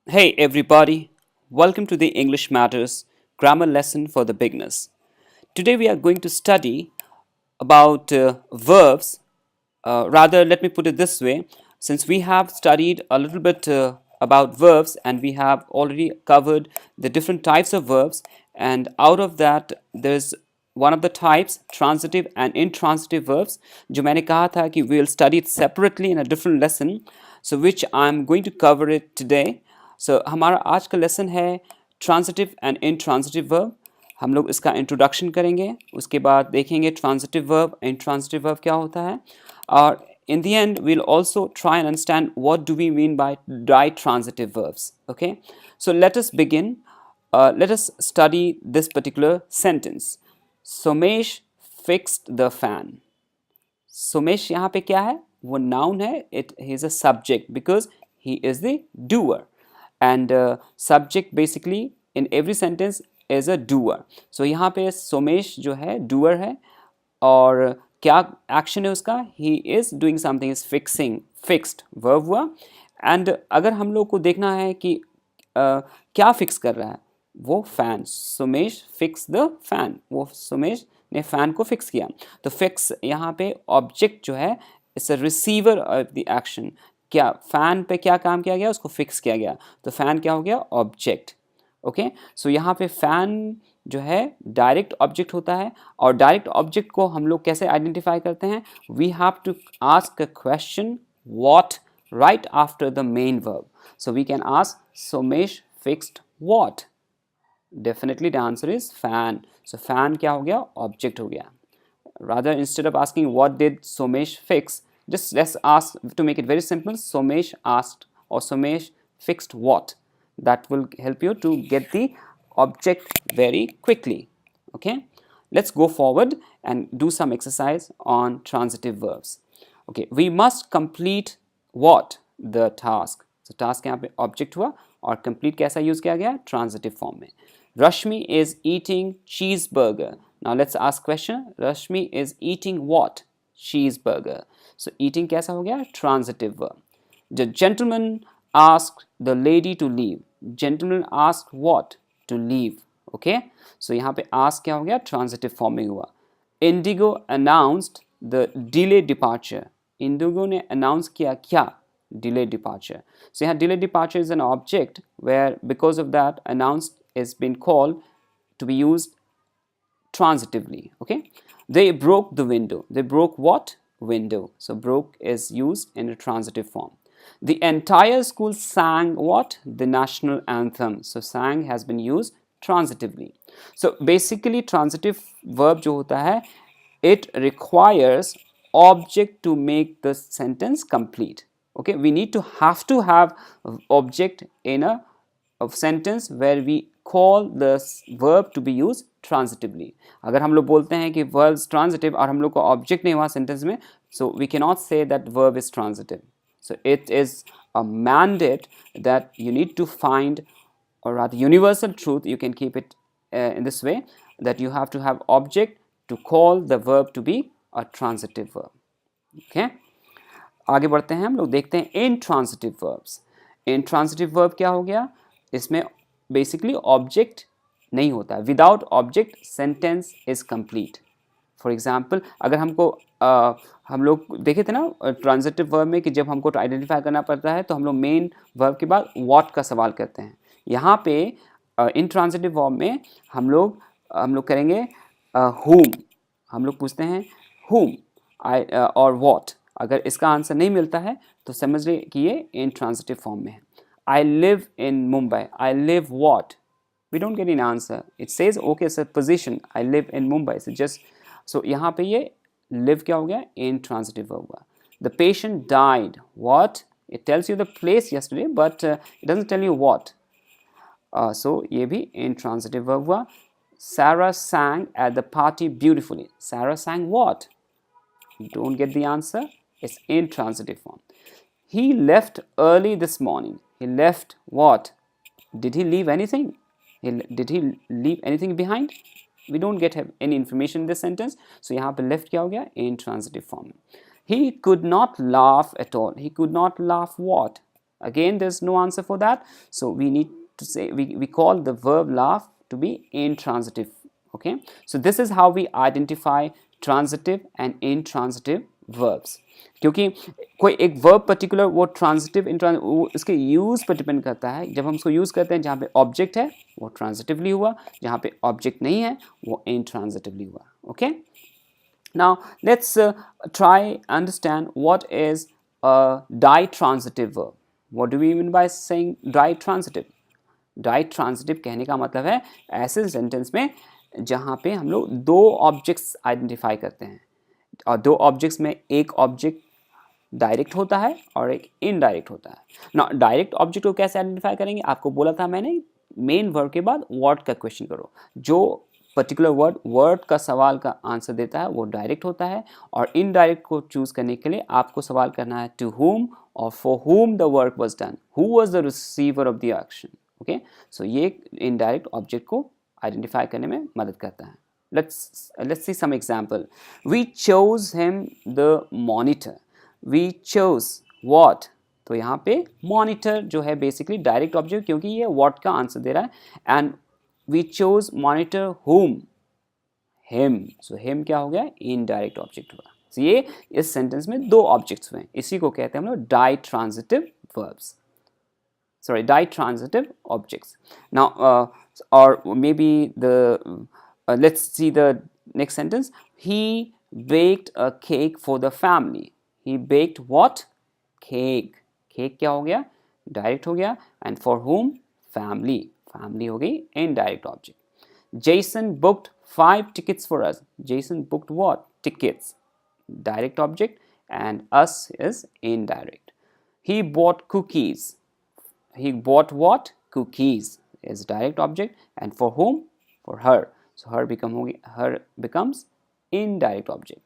Hey everybody, welcome to the English Matters grammar lesson for the beginners. Today we are going to study about verbs. Rather, let me put it this way, since we have studied a little bit about verbs and we have already covered the different types of verbs, and out of that there's one of the types transitive and intransitive verbs जो मैंने कहा था कि we'll study it separately in a different lesson, so which I'm going to cover it today. So हमारा आज का lesson है transitive and intransitive verb. हम लोग इसका इंट्रोडक्शन करेंगे, उसके बाद देखेंगे ट्रांजिटिव वर्ब, इनट्रांजिटिव वर्ब क्या होता है, और in the end we'll also try and understand what do we mean by transitive verbs. Okay, so let us begin. Let us study this particular sentence. Somesh fixed the fan. Somesh यहाँ पे क्या है, वो noun है. It he is a subject because he is the doer, and subject basically in every sentence is a doer. So यहाँ पे सोमेश जो है डूअर है, और क्या एक्शन है उसका, he is doing something, is fixing, fixed verb हुआ. एंड अगर हम लोग को देखना है कि क्या फिक्स कर रहा है, वो fan. Sumesh fix the fan, वो सुमेश ने फैन को फिक्स किया. तो फिक्स यहाँ पे ऑब्जेक्ट जो है, it's a receiver of the action. क्या फैन पे क्या काम किया गया, उसको फिक्स किया गया, तो फैन क्या हो गया, ऑब्जेक्ट. ओके, सो यहाँ पे फैन जो है डायरेक्ट ऑब्जेक्ट होता है, और डायरेक्ट ऑब्जेक्ट को हम लोग कैसे आइडेंटिफाई करते हैं, we have to ask a question what right after the main verb. So we can ask Somesh fixed what? Definitely the answer is fan. So fan क्या हो गया, object हो गया. Rather, instead of asking what did Somesh fix, just let's ask, to make it very simple, Somesh asked or Somesh fixed what? That will help you to get the object very quickly. Okay, let's go forward and do some exercise on transitive verbs. Okay, we must complete what? The task. So task यहाँ पे object हुआ, और complete कैसा use किया गया, transitive form में. Rashmi is eating cheeseburger. Now let's ask question. Rashmi is eating what? Cheeseburger. So eating कैसा हो गया, transitive verb. The gentleman asked the lady to leave. Gentleman asked what? To leave. Okay, so यहाँ पे ask क्या हो गया, transitive form में हुआ. Indigo announced the delayed departure. Indigo ने announce किया क्या, delayed departure. So यहाँ delayed departure is an object where because of that announced is been called to be used transitively. Okay, they broke the window. They broke what? Window. So broke is used in a transitive form. The entire school sang what? The national anthem. So sang has been used transitively. So basically transitive verb जो होता है, it requires object to make the sentence complete. Okay, we need to have object in a sentence where we call the verb to be used transitively. अगर हम लोग बोलते हैं कि verb is transitive और हम लोग को object नहीं हुआ sentence में, so we cannot say that verb is transitive. So it is a mandate that you need to find, or rather universal truth, you can keep it in this way, that you have to have object to call the verb to be a transitive verb. Okay, आगे बढ़ते हैं, हम लोग देखते हैं intransitive verbs. Intransitive verb क्या हो गया, इसमें बेसिकली ऑब्जेक्ट नहीं होता है. Without object sentence is complete. For example, अगर हमको हम लोग देखे थे ना ट्रांजिटिव वर्ब में कि जब हमको आइडेंटिफाई करना पड़ता है तो हम लोग मेन वर्ब के बाद व्हाट का सवाल करते हैं. यहाँ पे इन ट्रांजिटिव वर्ब में हम लोग करेंगे whom. हम लोग पूछते हैं whom और what. अगर इसका आंसर नहीं मिलता है तो समझ लीजिए कि ये इन ट्रांजिटिव फॉर्म में है. I live in Mumbai. I live what? We don't get an answer. It says okay, it's a position. I live in Mumbai. So यहाँ पे ये live क्या हो गया, intransitive verb हुआ. The patient died. What? It tells you the place yesterday, but it doesn't tell you what. So ये भी intransitive verb हुआ. Sarah sang at the party beautifully. Sarah sang what? Don't get the answer. It's intransitive form. He left early this morning. He left what? Did he leave anything? Did he leave anything behind? We don't get any information in this sentence. So यहाँ पे left क्या हो गया, intransitive form. He could not laugh at all. He could not laugh what? Again, there's no answer for that. So we need to say, we call the verb laugh to be intransitive. Okay, so this is how we identify transitive and intransitive verbs. क्योंकि कोई एक verb particular वो transitive intransitive वो इसके use पर depend करता है. जब हम उसको यूज़ करते हैं जहाँ पे ऑब्जेक्ट है वो ट्रांजिटिवली हुआ, जहाँ पे ऑब्जेक्ट नहीं है वो इंट्रांजिटिवली हुआ. Okay, now let's try understand what is a ditransitive verb. What do we mean by saying ditransitive? Ditransitive कहने का मतलब है ऐसे सेंटेंस में जहाँ पे हम लोग दो ऑब्जेक्ट्स आइडेंटिफाई करते हैं और दो ऑब्जेक्ट्स में एक ऑब्जेक्ट डायरेक्ट होता है और एक इनडायरेक्ट होता है. ना डायरेक्ट ऑब्जेक्ट को कैसे आइडेंटिफाई करेंगे? आपको बोला था मैंने मेन वर्ड के बाद वर्ड का क्वेश्चन करो. जो पर्टिकुलर वर्ड का सवाल का आंसर देता है वो डायरेक्ट होता है, और इनडायरेक्ट को चूज करने के लिए आपको सवाल करना है टू हुम और for whom the work was done, who was the receiver of the action. Okay, so ये इनडायरेक्ट ऑब्जेक्ट को आइडेंटिफाई करने में मदद करता है. let's see some example. We chose him the monitor. We chose what? तो यहाँ पे monitor जो है बेसिकली डायरेक्ट ऑब्जेक्ट, क्योंकि ये what का आंसर दे रहा है. And we chose monitor whom? him. So him क्या हो गया? इनडायरेक्ट ऑब्जेक्ट हुआ. so ये इस सेंटेंस में दो ऑब्जेक्ट्स हुए, इसी को कहते हैं हम लोग ditransitive verbs. Sorry, ditransitive objects. Now or maybe the let's see the next sentence. He baked a cake for the family. He baked what? Cake. Cake क्या हो गया? डायरेक्ट हो गया. And for whom? Family. Family हो गई indirect object. Jason booked 5 tickets for us. Jason booked what? Tickets. Direct object, and us is indirect. He bought cookies. He bought what? Cookies is direct object, and for whom? For her. So her becomes indirect object.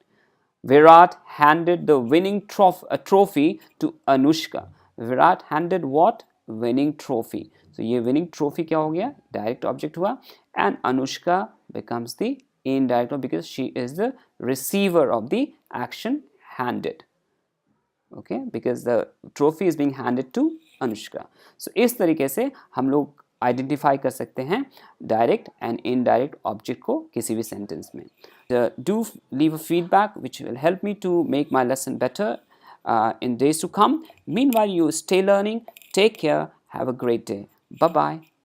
Virat handed the winning trophy to Anushka. Virat handed what? Winning trophy. So ये winning trophy क्या हो गया? Direct object हुआ, and Anushka becomes the indirect object because she is the receiver of the action handed. Okay, because the trophy is being handed to Anushka. So इस तरीके से हम लोग आइडेंटिफाई कर सकते हैं डायरेक्ट एंड इनडायरेक्ट ऑब्जेक्ट को किसी भी सेंटेंस में. Do leave a feedback which will help me to make my lesson better in days to come. Meanwhile, you stay learning. Take care. Have a great day. Bye bye.